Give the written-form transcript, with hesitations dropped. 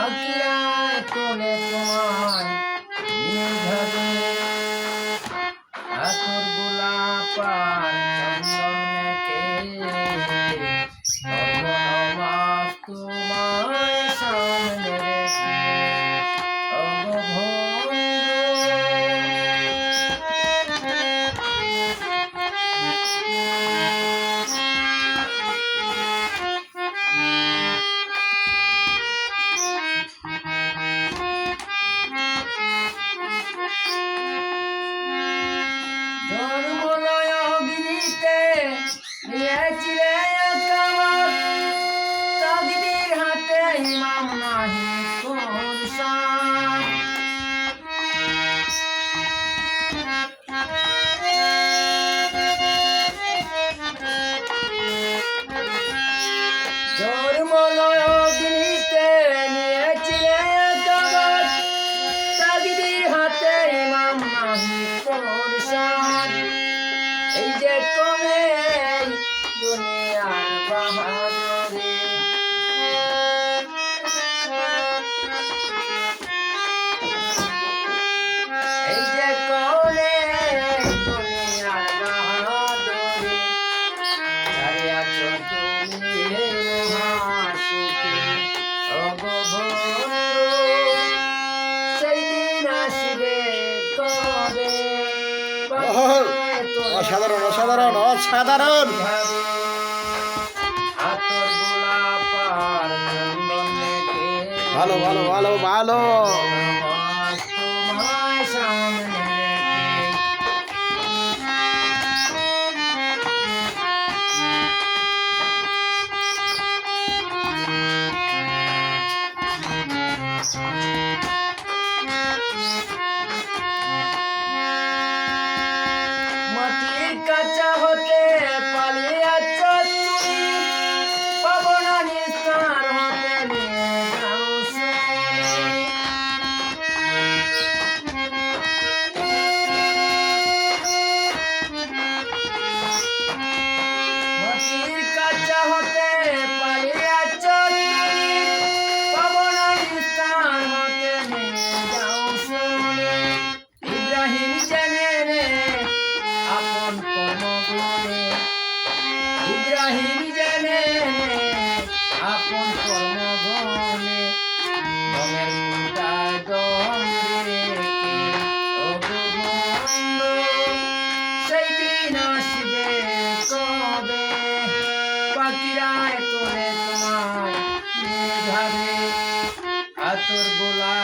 পাখিরায় তোলে তোমায় নির্ঘাতে আতর গোলাপ আর চন্দন মেখে সর্বনামাস তোমায় সামনে রেখে ইমাম নাহি কোরসান জন্মলয় অগ্নিতে নিয়েছিলে কাবাত তাকদীর হাতে ইমাম নাহি কোরসান এই যে কোনে দুনিয়ার বাহাদুরি অসাধারণ অসাধারণ অসাধারণ ভালো ভালো ভালো ভালো কাঁচা হতে পালিয়াছ তুমি পাবনা নিস্তার হতে নিয়ে যাও মাটির কাঁচা হতে পালিয়াছ তুমি পাবনা নিস্তার হতে নিয়ে যাও শুনে ইব্রাহিম জেনে রে আপন কর্মগুণে ইব্রাহিম জানে আপন কর্মগুণে মনের কুটায় দম রেখে অববন্ধ সেই দিন আসবে কবে পাখিরায় তোলে তোমায় নির্ঘাতে আতর গোলাপ